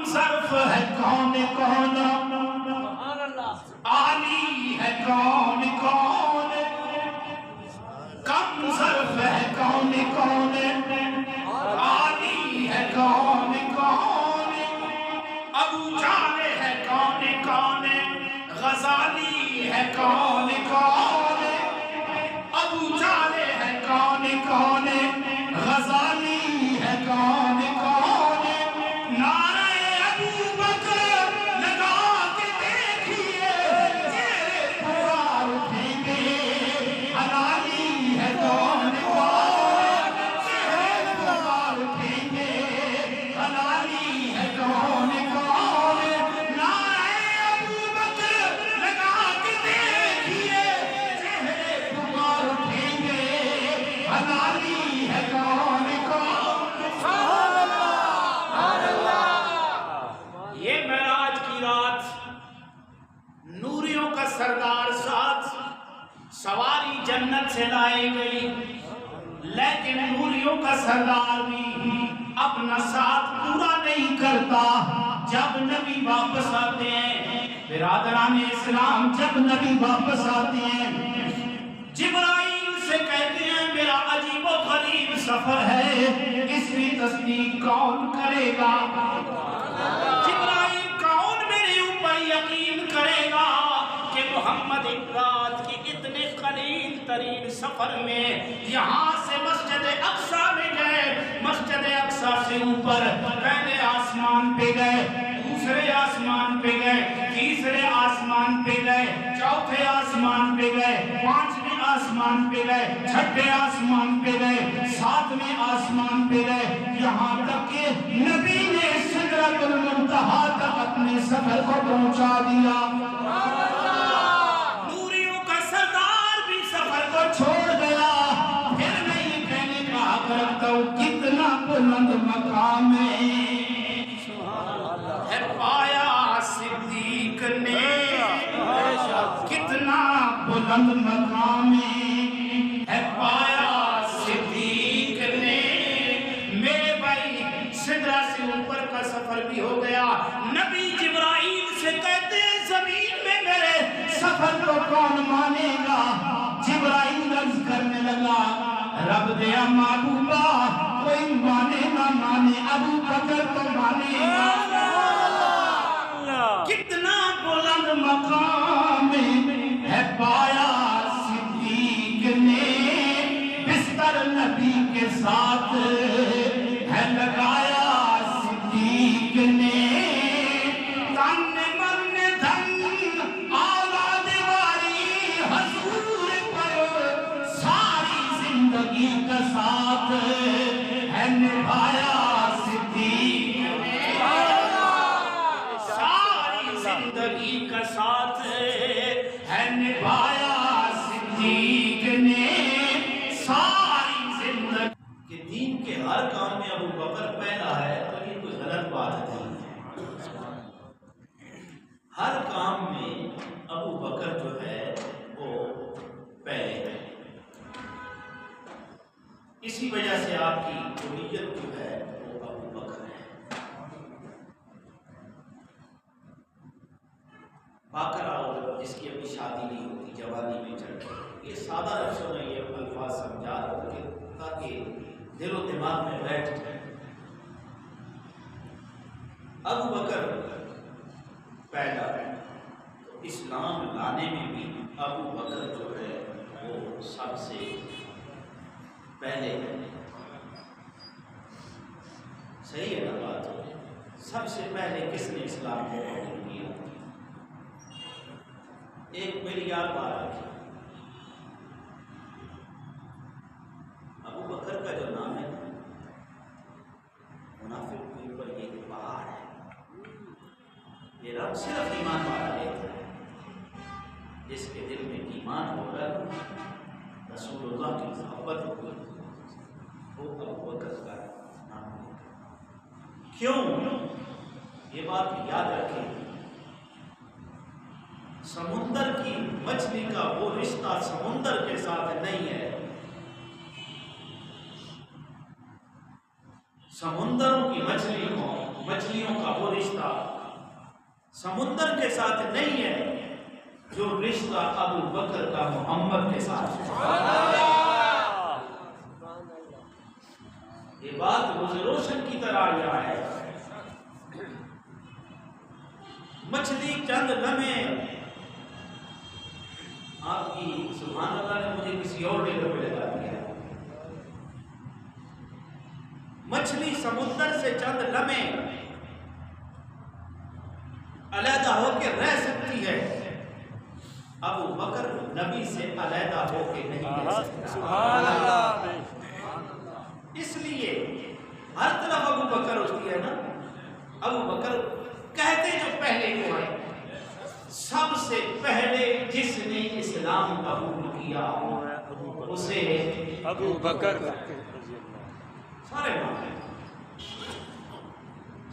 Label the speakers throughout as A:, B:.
A: ظرف ہے کون کون، عالی ہے کون کون، کم ظرف ہے کون کون، عالی ہے کون کون، ابو جہل ہے کون کون، غزالی ہے کون کون، ابو جہل ہے کون کون، غزالی ہے کون کون، نعرہ ابو بکر لگا کے دیکھیے چہرے پکار اٹھیں گے، حلالی ہے کون کون، چہرے پکار اٹھیں گے، حلالی ہے کون کون، نعرہ ابو بکر لگا کے دیکھیے چہرے پکار اٹھیں گے، حلالی ہے کون کون۔ یہ معراج کی رات نوریوں کا سردار ساتھ سواری جنت سے لائے گئی، لیکن نوریوں کا سردار بھی اپنا ساتھ پورا نہیں کرتا۔ جب نبی واپس آتے ہیں برادران اسلام، جب نبی واپس آتے ہیں جبرائیل سے کہتے ہیں میرا عجیب و غریب سفر ہے، اس کی تصدیق کون کرے گا؟ جبرائیل کون میرے اوپر یقین کرے گا کہ محمد ایک رات کی اتنے قلیل ترین سفر میں یہاں سے مسجد اقصیٰ میں گئے، مسجد اقصیٰ سے اوپر پہلے آسمان پہ گئے، دوسرے آسمان پہ گئے، تیسرے آسمان پہ گئے، چوتھے آسمان پہ گئے، پانچویں آسمان پہ گئے، چھٹے آسمان پہ گئے، ساتویں آسمان پہ گئے، یہاں تک کہ نبی نے سدرۃ المنتہا تک اپنے سفر کو پہنچا دیا۔ نوریوں کا سردار بھی سفر کو چھوڑ گیا۔ پھر میں یہ کہنے کا حق رکھتا ہوں کتنا بلند مقام ہے پایا صدیق نے، کتنا بلند مقام ہے پایا صدیق نے۔ میرے بھائی سدرہ سے اوپر کا سفر بھی ہو گیا، نبی جبرائیل سے کہتے ہیں زمین میں میرے سفر کو کون مانے گا؟ جبرائیل عرض کرنے لگا رب دیا محبوبہ کوئی مانے نہ مانے ابو بکر تو مانے گا۔ کتنا بلند مقام ہے پایا صدیق نے، بستر نبی کے ساتھ ہے لگایا صدیق نے، تن من دھن اولاد واری حضور پر ساری زندگی کا ساتھ ہے نبھایا صدیق نے، ساری زندگی کا ساتھ ہے نبھایا صدیق نے، ساری زندگی کہ دین کے ہر کام میں ابو بکر پہلا ہے تو یہ کوئی غلط بات نہیں ہے۔ ہر کام میں ابو بکر جو ہے وہ پہلے ہے، اسی وجہ سے آپ کی قبولیت جو ہے وہ ابو بکر ہے۔ باقر عورت جس کی ابھی شادی نہیں ہوتی، جوانی میں چڑھ گئی، یہ سادہ لفظوں میں یہ الفاظ سمجھا رہا ہوں تاکہ دل و دماغ میں بیٹھ جائے۔ ابو بکر پہلا ہے تو اسلام لانے میں بھی ابو بکر جو ہے وہ سب سے پہلے ہے۔ صحیح ہے نا بات؟ سب سے پہلے کس نے اسلام کو قبول کیا؟ ایک میری یاد بات رکھی، ابو بکر کا جو نام ہے منافق کے اوپر ایک پہاڑ ہے، یہ رب صرف ایمان والا لیتا ہے، جس کے دل میں ایمان ہوگا رسول اللہ کی محبت ہوگی وہ ابو بکر کا نام ہے۔ کیوں؟ یہ بات یاد رکھیں، سمندر کی مچھلی کا وہ رشتہ سمندر کے ساتھ نہیں ہے، سمندروں کی مچھلیوں کا وہ رشتہ سمندر کے ساتھ نہیں ہے جو رشتہ ابو بکر کا محمد کے ساتھ ہے۔ یہ بات روز روشن کی طرح یہاں ہے۔ مچھلی چند لمحے آپ کی سبحان اللہ نے مجھے کسی اور جگہ پہ لگا دیا۔ مچھلی سمندر سے چند لمحے علیحدہ ہو کے رہ سکتی ہے، ابو بکر نبی سے علیحدہ ہو کے نہیں رہ سکتا۔ سبحان اللہ۔ اس لیے ہر طرف ابو بکر ہوتی ہے نا، ابو بکر کہتے جو پہلے کو ہے، سب سے پہلے جس نے اسلام قبول کیا اسے ابو بکر۔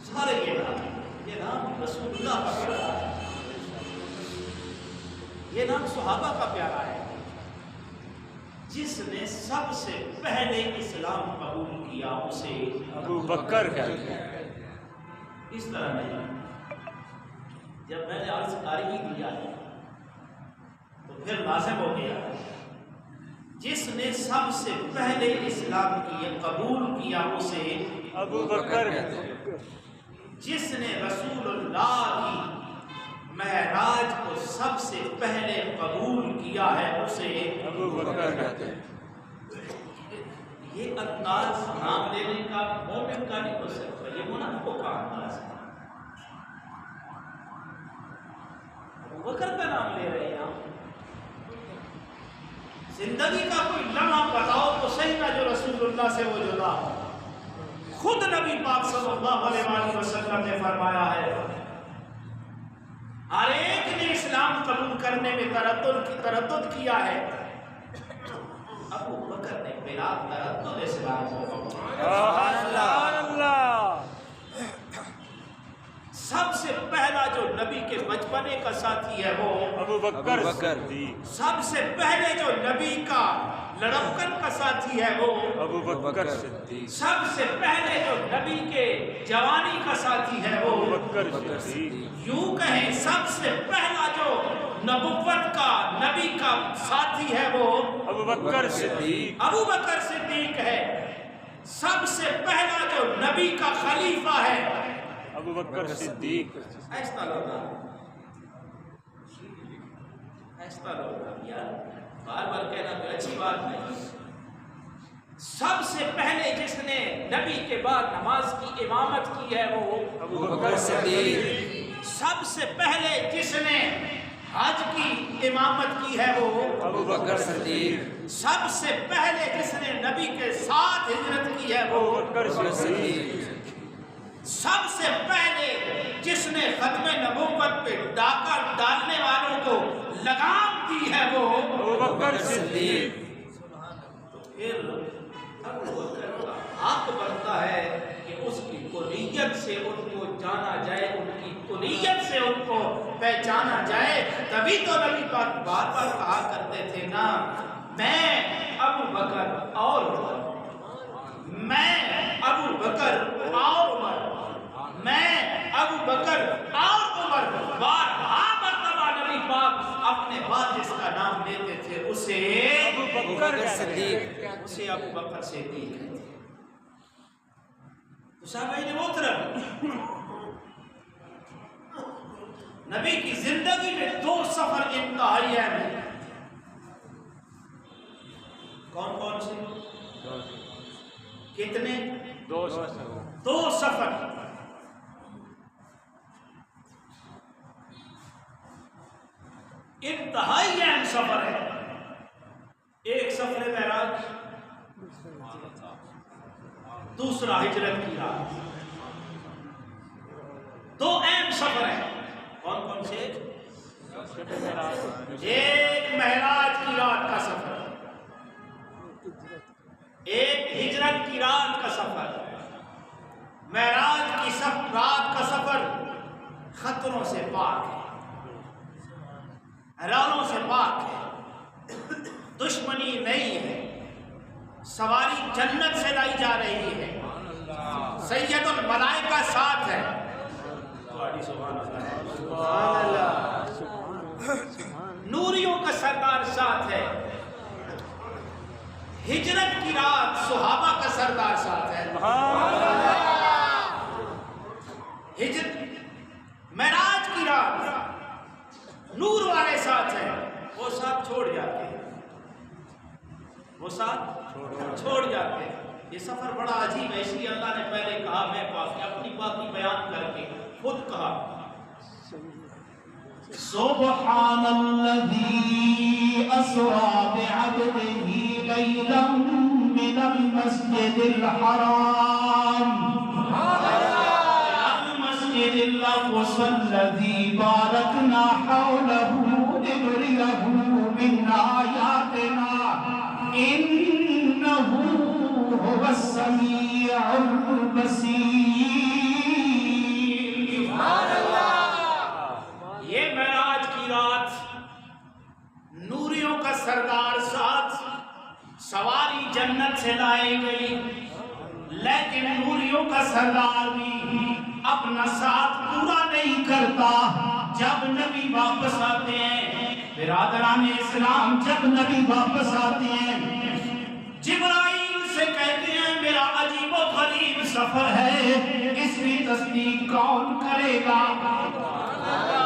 A: سارے یہ نام رسول اللہ کا پیارا ہے، یہ نام صحابہ کا پیارا ہے۔ جس نے سب سے پہلے اسلام قبول کیا اسے ابو بکر کہتے ہیں۔ اس طرح نہیں، جب میں نے عرض کاری ہی دیا ہے تو پھر لازم ہو گیا جس نے سب سے پہلے اسلام قبول کیا اسے ابو بکر کہتے ہیں۔ جس نے رسول اللہ کی معراج کو سب سے پہلے قبول کیا ہے اسے ابو بکر کہتے ہیں۔ یہ انداز نام لینے کا مومن کا نہیں ہو سکتا، یہ منافقوں کا انداز ہے۔ ابو بکر کا نام لے رہے ہیں آپ، زندگی کا کوئی لمحہ بتاؤ تو صحیح نہ جو رسول اللہ سے وہ جدا ہو۔ خود نبی پاک صلی اللہ علیہ وآلہ وسلم نے فرمایا ہے ہر ایک نے اسلام قبول کرنے میں تردد کیا ہے، ابو بکر نے بلا تردد اسلام کو قبول کیا۔ سب سے پہلا جو نبی کے بچپنے کا ساتھی ہے وہ ابو بکر۔ سب سے پہلے جو نبی کا لڑکپن کا ساتھی ہے وہ ابو بکر۔ سب سے پہلے جو نبی کے جوانی کا ساتھی ہے وہ ابو بکر۔ یوں کہیں سب سے پہلا جو نبوت کا نبی کا ساتھی ہے وہ ابو بکر صدیق۔ ابو بکر صدیق ہے۔ سب سے پہلا جو نبی کا خلیفہ ہے ابو بکر صدیق۔ ایسا لوگا یار بار بار کہنا کوئی اچھی بات نہیں۔ سب سے پہلے جس نے نبی کے بعد نماز کی امامت کی ہے وہ ابو بکر صدیق۔ سب سے پہلے جس نے حج کی امامت کی ہے وہ ابو بکر صدیق۔ سب سے پہلے جس نے نبی کے ساتھ ہجرت کی ہے وہ ابو بکر صدیق۔ سب سے پہلے جس نے ختم نبوت پہ ڈاکہ ڈالنے والوں کو لگام دی ہے وہ ابو بکر صدیق۔ تو پھر ابو بکر کا حق بنتا ہے کہ اس کی کلیت سے ان کو جانا جائے، ان کی کلیت سے ان کو پہچانا جائے۔ تبھی تو نبی پاک بار بار کہا کرتے تھے نا، میں ابو بکر اور عمر، میں ابو بکر اور عمر، میں ابو بکر اور عمر۔ بارہا مرتبہ نبی پاک اپنے بعد جس کا نام لیتے تھے اسے ابو بکر صدیق، اسے ابو بکر صدیق کہتے ہیں۔ تو سامعین محترم، نبی کی زندگی میں دو سفر انتہائی اہم ہیں۔ کون کون سے؟ کتنے؟ دو سفر۔ انتہائی اہم سفر ہے۔ ایک سفر معراج، دوسرا ہجرت کی رات۔ دو اہم سفر ہیں۔ کون کون سے؟ ایک معراج کی رات کا سفر، ایک ہجرت کی رات کا سفر۔ معراج کی رات کا سفر خطروں سے پاک ہے، حراروں سے پاک ہے، دشمنی نہیں ہے، سواری جنت سے لائی جا رہی ہے۔ سید الملائکہ ساتھ ہے، نوریوں کا سردار ساتھ ہے، ہجرت کی رات صحابہ کا سردار ساتھ ہے، معراج کی رات نور والے ساتھ ہیں، وہ ساتھ چھوڑ جاتے ہیں، وہ ساتھ چھوڑ جاتے ہیں۔ یہ سفر بڑا عجیب ہے، اس لیے اللہ نے پہلے کہا، میں اپنی باقی بیان کر کے خود کہا
B: سبحان الذي أسرى بعبده ليلا من المسجد الحرام المسجد الأقصى الذي باركنا حوله لنريه من آياتنا إنه هو السميع البصير۔
A: یہ معراج کی رات نوریوں کا سردار ساتھ، سواری جنت سے لائی گئی، لیکن نوریوں کا سردار بھی اپنا ساتھ پورا نہیں کرتا۔ جب نبی واپس آتے ہیں، برادران اسلام، جب نبی واپس آتے ہیں، جبرائیل سے کہتے ہیں میرا عجیب و غریب سفر ہے، اس کی تصدیق کون کرے گا؟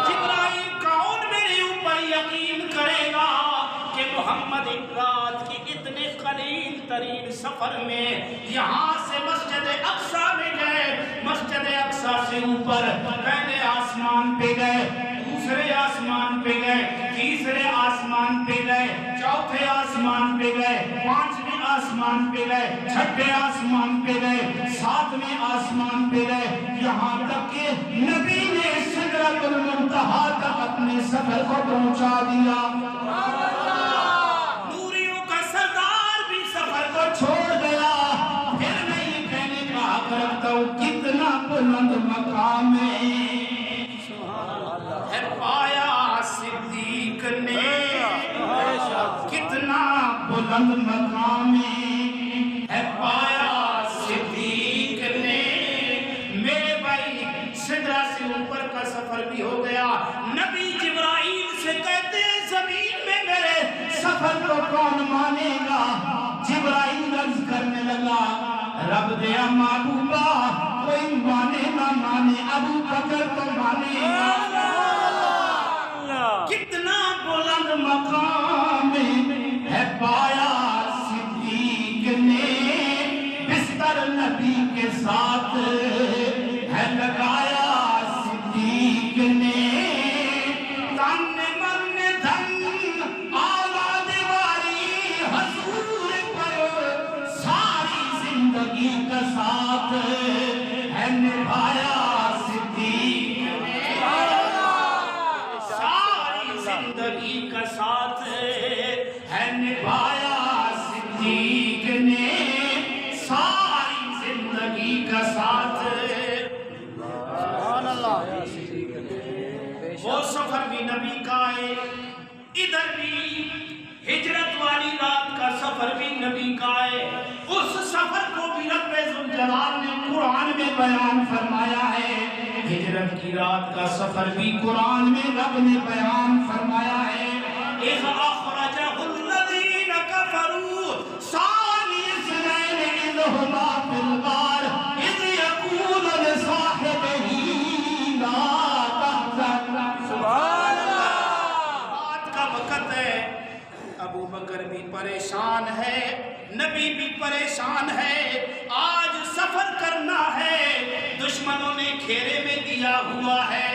A: جبرائیل کون میرے اوپر یقین کرے گا کہ محمد رات کی اتنے قلیل ترین سفر میں یہاں سے مسجد اقصیٰ میں گئے، مسجد اقصیٰ سے اوپر پہلے آسمان پہ گئے، دوسرے آسمان پہ گئے، تیسرے آسمان پہ گئے، چوتھے آسمان پہ گئے، پانچویں آسمان پہ گئے، چھٹے آسمان پہ گئے، ساتویں آسمان پہ گئے، یہاں تک کہ نبی نے سدرۃ المنتہا تک اپنے سفر کو پہنچا دیا۔ نوریوں کا سردار بھی سفر کو چھوڑ گیا۔ پھر میں یہ کہنے کا حق رکھتا ہوں، کتنا بلند مقام ہے پایا صدیق نے، کتنا بلند مقام ہے پایا صدیق نے۔ میرے بھائی سدرہ سے اوپر کا سفر بھی ہو گیا، نبی جبرائیل سے کہتے ہیں زمین میں میرے سفر کو کون مانے گا؟ جبرائیل عرض کرنے لگا، رب دیا محبوبہ، کوئی مانے نہ مانے، ابو بکر تو مانے گا۔ کتنا بلند مقام ہے پایا صدیق نے، بستر نبی کے ساتھ ہے لگایا صدیق نے، تن من دھن آلاد واری حضور پر ساری زندگی کا ساتھ ہے نبھایا صدیق نے، ساری زندگی کا ساتھ ہے نبھایا صدیق نے، ساری زندگی کا ساتھ۔ وہ سفر بھی نبی کا ہے، ادھر بھی ہجرت والی رات کا سفر بھی نبی کا ہے۔ اس سفر کو بھی رب ذوالجلال نے قرآن میں بیان فرمایا ہے، ہجرت کی رات کا سفر بھی قرآن میں رب نے بیان فرمایا ہے۔ اِذْ أَخْرَجَهُ الَّذِينَ كَفَرُوا ثَانِيَ اثْنَيْنِ إِذْ هُمَا فِي الْغَارِ إِذْ يَقُولُ لِصَاحِبِهِ لَا تَحْزَنْ۔ سبحان اللہ، رات کا وقت ہے، ابو بکر بھی پریشان ہے، نبی بھی پریشان ہے، آج سفر کرنا ہے، دشمنوں نے گھیرے میں دیا ہوا ہے،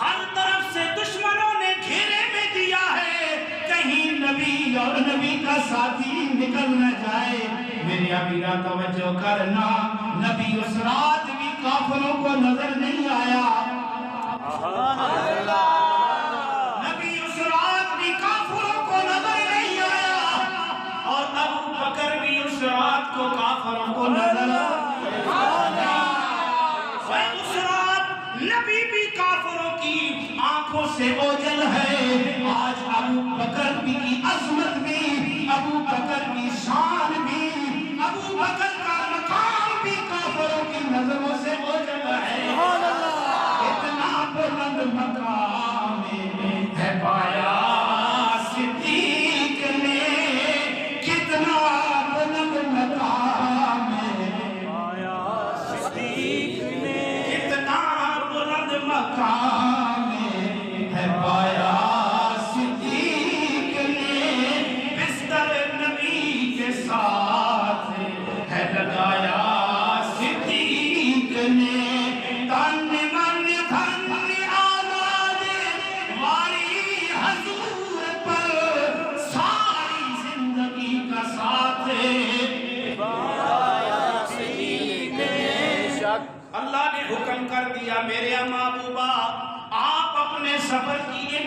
A: ہر طرف سے دشمنوں نے گھیرے میں دیا ہے، کہیں نبی اور نبی کا ساتھی نکل نہ جائے۔ میری امیرہ توجہ کرنا، نبی اس رات بھی کافروں کو نظر نہیں آیا، نبی اس رات بھی کافروں کو نظر نہیں آیا، اور ابو بکر بھی اس رات کو کافروں کو نظر آیا۔ اس رات نبی بھی کافروں کی آنکھوں سے اوجھل ہے، آج ابو بکر کی عظمت بھی، ابو بکر کی شان بھی، ابو بکر کا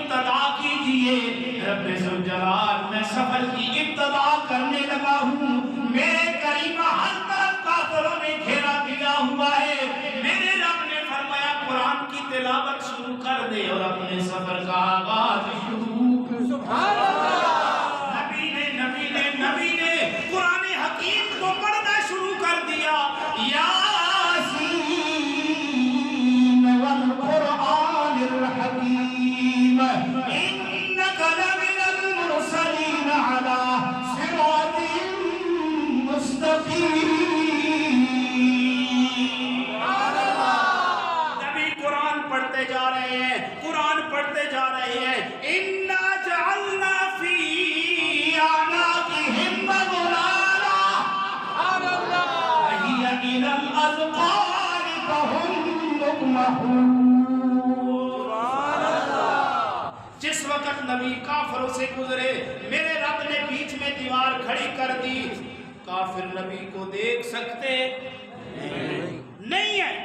B: ابتدا کیجئے. رب ذوالجلال میں سفر کی ابتدا کرنے لگا ہوں. میرے کریمہ ہر طرف کافروں نے گھیرا دیا ہوا ہے. میرے رب نے فرمایا قرآن کی تلاوت شروع کر دے اور اپنے سفر کا آغاز شروع کر. سبحان اللہ. نبی نے قرآن حکیم کو پڑھنا شروع کر دیا. یاسین والقرآن الحکیم انک لمن المرسلین علی صراط مستقیم. نبی قرآن پڑھتے جا رہے ہیں, قرآن پڑھتے جا رہے ہیں. انا جعلنا فی اعناقہم اغلالا وہی الی الاذقان فہم مقمحون. جس وقت نبی کافروں سے گزرے میرے رب نے بیچ میں دیوار کھڑی کر دی. کافر نبی کو دیکھ سکتے نہیں ہیں.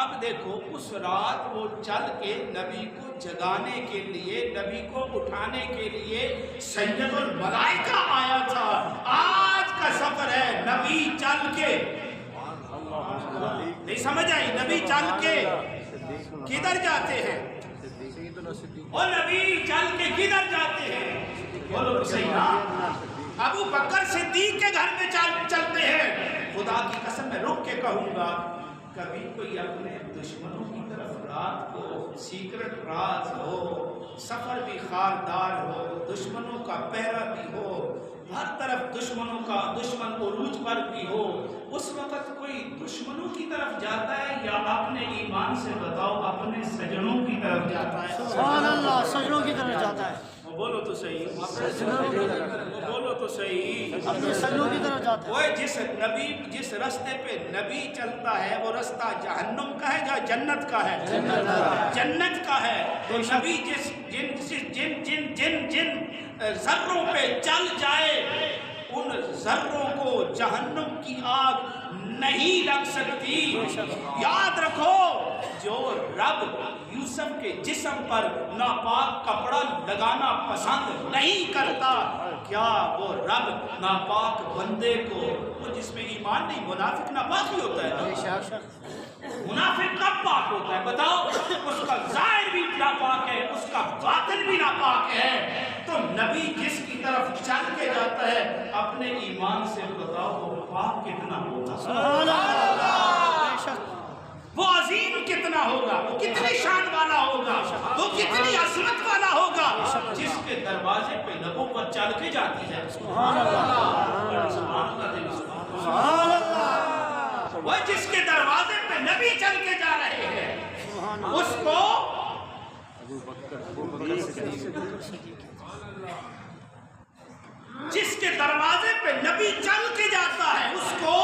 B: اب دیکھو اس رات وہ چل کے نبی کو جگانے کے لیے, نبی کو اٹھانے کے لیے سید الملائکہ آیا تھا. آج کا سفر ہے نبی چل کے, نہیں سمجھ آئی, نبی چل کے کدھر جاتے ہیں, اور نبی چل کے کدھر جاتے ہیں, بولو صحیح نا. ابو بکر صدیق کے گھر پہ چلتے ہیں. خدا کی قسم میں رک کے کہوں گا, کبھی کوئی اپنے دشمنوں کی طرف رات کو سیکرٹ راز ہو, سفر بھی خاردار ہو, دشمنوں کا پہرا بھی ہو, ہر طرف دشمنوں کا, دشمن عروج پر بھی ہو, اس وقت کوئی دشمنوں کی طرف جاتا ہے یا اپنے ایمان سے بتاؤ اپنے سجنوں کی طرف جاتا ہے؟
C: سبحان اللہ, سجنوں کی طرف جاتا ہے.
B: بولو تو صحیح, بولو تو صحیح,
C: اپنے سجنوں کی طرف جاتا ہے.
B: وہ جس رستے پہ نبی چلتا ہے وہ رستہ جہنم کا ہے یا جنت کا ہے؟ جنت کا ہے. تو نبی جن ذروں پہ چل جائے ان ذروں کو جہنم کی آگ نہیں لگ سکتی. یاد رکھو, جو رب یوسف کے جسم پر ناپاک کپڑا لگانا پسند نہیں کرتا, کیا وہ رب ناپاک بندے کو, وہ جس میں ایمان نہیں, منافق ناپاک ہی ہوتا ہے. منافق کب پاک ہوتا ہے بتاؤ؟ اس کا ظاہر بھی ناپاک ہے, اس کا باطن بھی ناپاک ہے. تو نبی جس کی طرف چل کے جاتا ہے اپنے ایمان سے بتاؤ وہ پاک کتنا ہوگا, وہ عظیم کتنا ہوگا, وہ کتنی شان والا ہوگا, وہ کتنی عظمت والا ہوگا, جس کے دروازے پہ نبوت چل کے جاتی ہے. سبحان اللہ, سبحان اللہ. وہ جس کے دروازے پہ نبی چل کے جا رہے ہیں اس کو جس کے دروازے پہ نبی چل کے جاتا ہے اس کو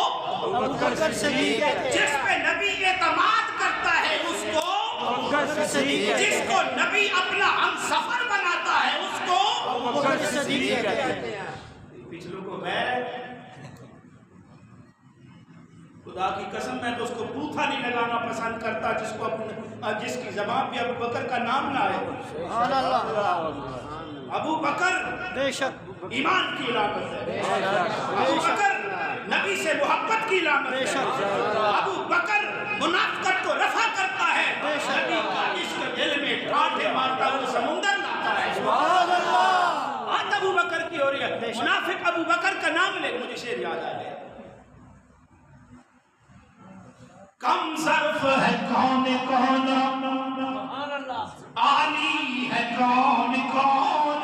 B: جس پہ نبی اعتماد کرتا ہے اس کو جس کو نبی اپنا ہم سفر بناتا ہے اس کو پچھلوں کو غیر. خدا کی قسم میں تو اس کو بوتھا نہیں لگانا پسند کرتا جس کی زبان پہ ابو بکر کا نام نہ آئے. ابو بکر بے شک ایمان کی علامت ہے, ابو بکر نبی سے محبت کی علامت ہے, ابو بکر منافقت کو رفع کرتا ہے, نبی کا عشق دل میں کانٹے مارتا وہ سمندر لاتا ہے. بات ابو بکر کی ہو رہی ہے, منافق ابو بکر کا نام لے, مجھے شعر یاد آ گیا. کم ظرف ہے کون کون, عالی ہے کون کون,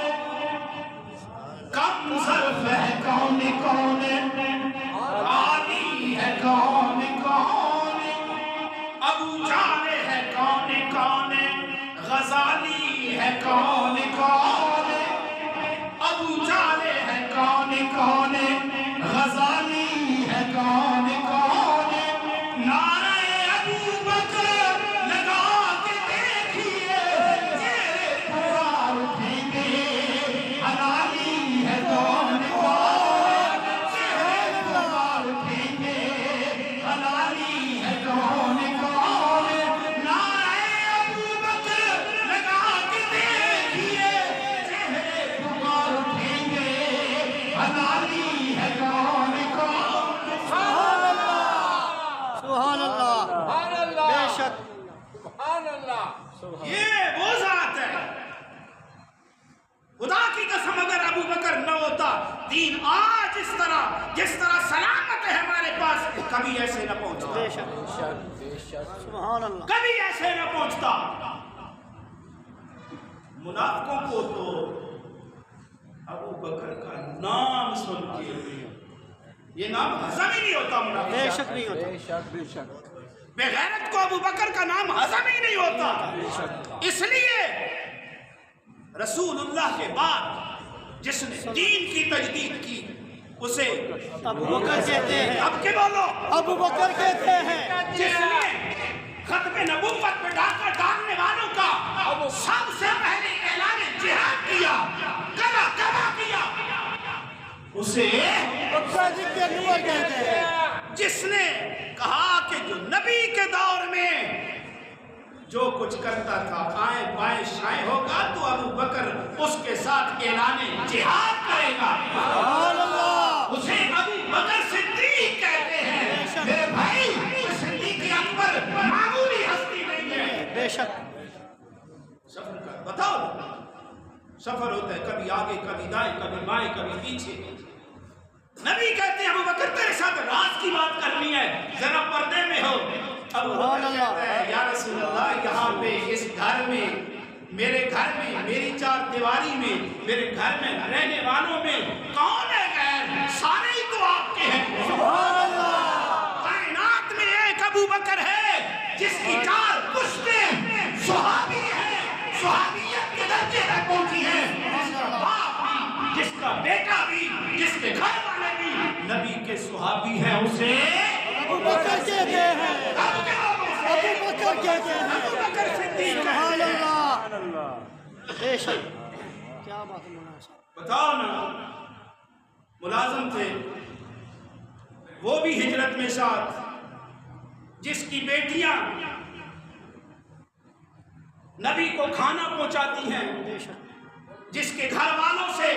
B: کم ظرف ہے کون کون, عالی ہے کون کون, ابو جہل ہے کون کون, غزالی ہے کون کون, ابو جہل ہے کون کون, غزالی ہے کون کون. نعرہ ابو بکر لگا کے دیکھیے چہرے پوار اٹھیں گے, حلالی ہے کون کون, چہرے پوار اٹھیں گے, حلالی ہے کون کون. نعرہ ابو بکر لگا کے دیکھیے یہ وہ ذات ہے، خدا کی قسم اگر ابو بکر نہ ہوتا دین آج جس طرح سلامت ہے ہمارے پاس، کبھی ایسے نہ پہنچتا،
C: بے شک سبحان اللہ،
B: کبھی ایسے نہ پہنچتا۔ منافقوں کو تو ابو بکر کا نام سن کے یہ نام ہضم ہی نہیں ہوتا، منافق
C: بے شک نہیں ہوتا،
B: بے غیرت کو ابو بکر کا نام ہضم ہی نہیں ہوتا۔ اس لیے رسول اللہ کے بعد جس نے دین کی تجدید کی اسے
C: ابو بکر کہتے ہیں،
B: اب کے بولو،
C: ابو بکر کہتے ہیں،
B: جس نے ختم نبوت پہ ڈاکہ ڈالنے والوں کا سب سے پہلے اعلان جہاد کیا، کبا کیا، اسے
C: صادق انور کہتے ہیں،
B: جس نے کہا کہ جو نبی کے دور میں جو کچھ کرتا تھا آئیں بائیں شائیں ہوگا تو ابو بکر اس کے ساتھ اعلان جہاد کرے گا،
C: سبحان اللہ،
B: اسے ابو بکر صدیق کہتے ہیں۔ میرے بھائی، صدیق اکبر معمولی ہستی نہیں ہے۔
C: بے شک
B: سفر کا بتاؤ، سفر ہوتا ہے کبھی آگے کبھی دائیں کبھی بائیں کبھی پیچھے۔ نبی کہتے ہیں ابو بکر تیرے ساتھ راز کی بات کرنی ہے، ذرا پردے میں ہو۔ ابو بکر کہتا ہے یا رسول اللہ، یہاں پہ اس گھر میں، میرے گھر میں، میری چار دیواری میں، میرے گھر میں رہنے والوں میں کون ہے غیر؟ سارے ہی تو آپ کے ہیں۔
C: سبحان اللہ،
B: کائنات میں ایک ابو بکر ہے جس کی چار پشتیں صحابی ہیں، صحابیت کے درجے تک پہنچی ہیں، جس کا باپ بھی، جس کا بیٹا بھی، جس کے گھر والے بھی نبی کے صحابی ہیں، اسے
C: ابو بکر کہتے ہیں، ابو بکر کہتے ہیں،
B: ابو بکر صدیق
C: سبحان
B: کہتے ہیں۔
C: اللہ، بے شک کیا بات ہے مولانا صاحب،
B: بتاؤ نا، ملازم تھے وہ بھی ہجرت میں ساتھ، جس کی بیٹیاں نبی کو کھانا پہنچاتی ہیں،
C: بے شک
B: جس کے گھر والوں سے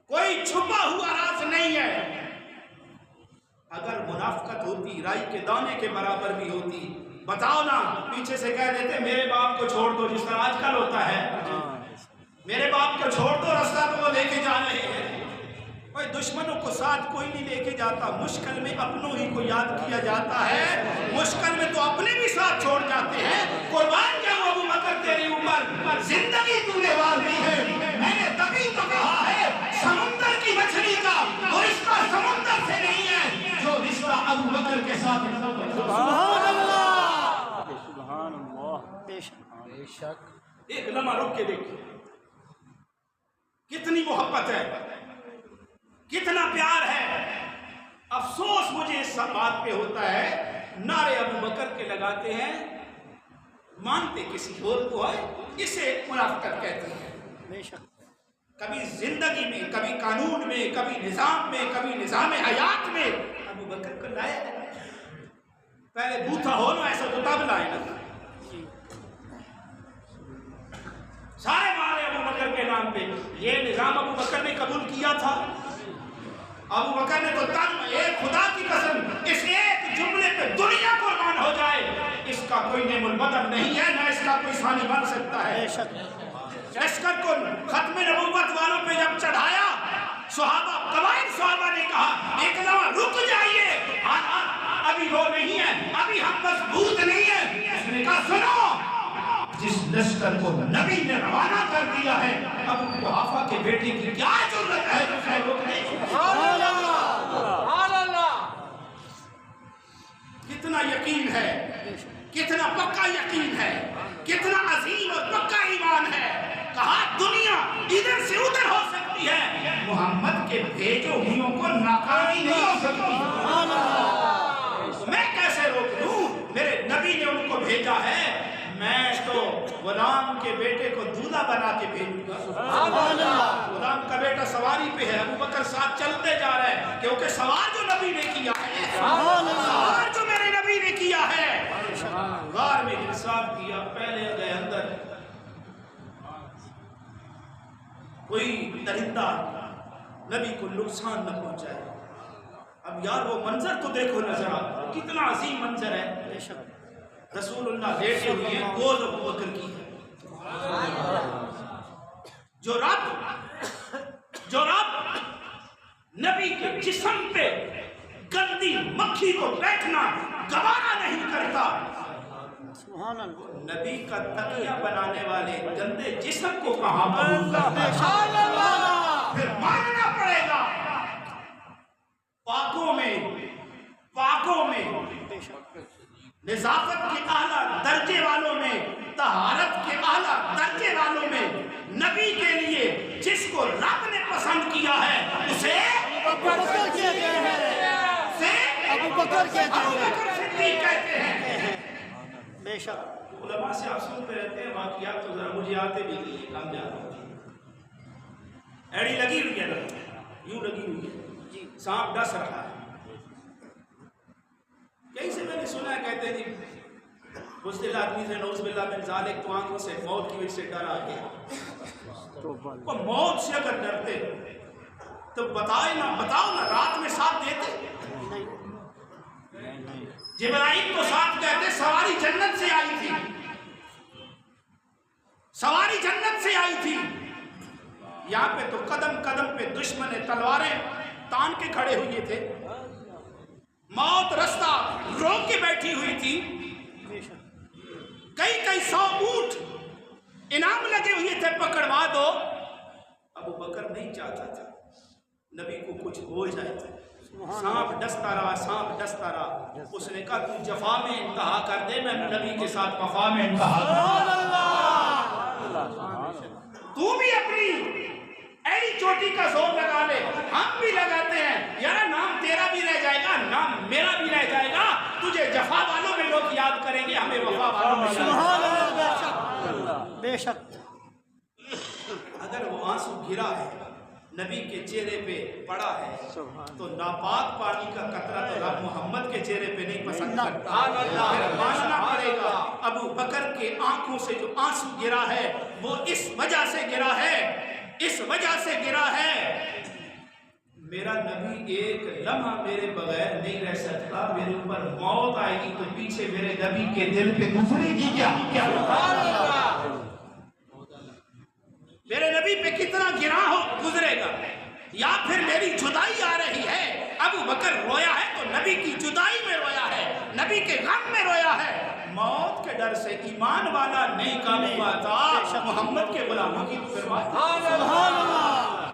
B: کوئی چھپا ہوا راز نہیں ہے۔ اگر منافقت ہوتی رائی کے دانے کے برابر بھی ہوتی، بتاؤ نا، پیچھے سے کہہ دیتے میرے باپ کو چھوڑ دو، جس طرح آج کل ہوتا ہے، میرے باپ کو چھوڑ دو، راستہ تو وہ لے کے جا رہے ہیں۔ کوئی دشمنوں کو ساتھ کوئی نہیں لے کے جاتا، مشکل میں اپنوں ہی کو یاد کیا جاتا ہے، مشکل میں تو اپنے بھی ساتھ چھوڑ جاتے ہیں۔ قربان جاؤں ابو بکر تیرے اوپر، زندگی تو نے والی ہے، میں نے تبھی تو کہا ہے سمندر کی مچھلی کا وہ رشتہ سمندر سے نہیں ہے جو رشتہ ابو بکر کے ساتھ ہے۔
C: سبحان اللہ، سبحان اللہ، بے شک
B: ایک لمحہ رک کے دیکھیں کتنی محبت ہے، کتنا پیار ہے۔ افسوس مجھے اس سب بات پہ ہوتا ہے، نعرے ابو بکر کے لگاتے ہیں، مانتے کسی اور کو ہے، اسے منافقت کہتے ہیں۔
C: بے شک
B: کبھی زندگی میں، کبھی قانون میں، کبھی نظام میں، کبھی نظام حیات میں ابو بکر کو لایا ہے۔ پہلے بوتھا ہو نا ایسا تو تب لائے نا، سارے مارے ابو بکر کے نام پہ۔ یہ نظام ابو بکر نے قبول کیا تھا، ابو بکر نے تو تن ایک خدا کی قسم اس ایک جملے پہ دنیا قربان ہو جائے، اس کا کوئی نعم البدل نہیں ہے، نہ اس کا کوئی ثانی بن سکتا ہے۔
C: بے شک
B: لشکر کو ختم نبوت والوں پہ جب چڑھایا، صحابہ، قبائل صحابہ نے کہا ایک لمحہ رک جائیے، ابھی وہ نہیں ہے، ابھی ہم مضبوط نہیں ہیں۔ اس نے کہا سنو، جس لشکر کو نبی نے روانہ کر دیا ہے، ابو قحافہ کے بیٹے کی کیا ضرورت ہے اسے روکنے کی؟
C: سبحان اللہ،
B: کتنا یقین ہے، کتنا پکا یقین ہے، کتنا عظیم اور پکا ایمان ہے۔ کہا دنیا ادھر سے ادھر ہو سکتی ہے، محمد کے بھیجو ہوئیوں کو ناکامی نہیں ہو سکتی۔ میں کیسے روک دوں؟ میرے نبی نے ان کو بھیجا ہے، میں تو غلام کے بیٹے کو دولہا بنا کے بھیجوں گا۔ غلام کا بیٹا سواری پہ ہے، ابو بکر ساتھ چلتے جا رہے ہیں، کیونکہ سوار جو نبی نے کیا ہے، سوار جو میرے نبی نے کیا ہے۔ غار میں انصاف کیا، پہلے گئے اندر، کوئی درندہ نبی کو نقصان نہ پہنچائے۔ اب یار وہ منظر تو دیکھو، نظر آ کتنا عظیم منظر ہے۔ رسول اللہ لیٹے ہوئے ہیں، گود ابو بکر کی ہے۔ جو رب نبی کے جسم پہ گندی مکھی کو بیٹھنا گوارا نہیں کرتا،
C: سبحان اللہ،
B: نبی کا تکیہ بنانے والے گندے جسم کو کہاں قبول کرتا ہے؟
C: سبحان اللہ،
B: پھر ماننا پڑے گا پاکوں میں نظافت کے اعلیٰ درجے والوں میں، طہارت کے اعلیٰ درجے والوں میں نبی کے لیے جس کو رب نے پسند کیا ہے اسے
C: ابو بکر کہتے ہیں، ابو بکر کہتے
B: ابو
C: ہیں،
B: بکر صدیق کہتے ہیں۔
C: بے شک،
B: علماء سے آپ سنتے رہتے ہیں واقعات، تو ذرا مجھے آتے بھی نہیں ہیں، کم زیادہ ہوتی ہے۔ ایڑی لگی ہوئی ہے نا، یوں لگی ہوئی ہے، سانپ ڈس رہا ہے۔ کہیں سے میں نے سنا ہے، کہتے ہیں جی بزدل آدمی سے نعوذ باللہ من ذالک تو آنکھوں سے موت کی وجہ سے ڈر آ گیا۔ وہ موت سے اگر ڈرتے تو بتاؤ نا رات میں ساتھ دیتے؟ جبرائیل تو ساتھ کہتے سواری جنت سے آئی تھی، سواری جنت سے آئی تھی۔ یہاں پہ تو قدم قدم پہ دشمن تلواریں تان کے کھڑے ہوئے تھے، موت رستہ روک کے بیٹھی ہوئی تھی، کئی 100 اونٹ انعام لگے ہوئے تھے، پکڑوا دو۔ ابو بکر نہیں چاہتا تھا نبی کو کچھ ہو جائے، سانپ ڈستا رہا۔ اس نے کہا تو جفا میں انتہا کر دے، میں نبی کے ساتھ وفا میں انتہا کر دوں۔ تو بھی اپنی ایڑی چوٹی کا زور لگا لے، ہم بھی لگاتے ہیں، یار نام تیرا بھی رہ جائے گا، نام میرا بھی رہ جائے گا، تجھے جفا والوں میں لوگ یاد کریں گے، ہمیں وفا والوں میں
C: سبحان اللہ، بے شک۔
B: اگر وہ آنسو گرا ہے، نبی کے چہرے پہ پڑا ہے، تو ناپاک پانی کا قطرہ تو رب محمد کے چہرے پہ نہیں پسند کرتا۔ ماننا پڑے گا ابو بکر کے آنکھوں سے جو آنسو گرا ہے وہ اس وجہ سے گرا ہے، میرا نبی ایک لمحہ میرے بغیر نہیں رہ سکتا، میرے اوپر موت آئے گی تو پیچھے میرے نبی کے دل پہ گزرے گی کیا؟ میرے نبی پہ کتنا گراں گزرے گا؟ یا پھر میری جدائی آ رہی ہے، ابو بکر رویا ہے تو نبی کی جدائی میں رویا ہے، نبی کے غم میں رویا ہے۔ موت کے ڈر سے ایمان والا نہیں قابو پاتا، محمد کے غلاموں کی
C: سبحان اللہ۔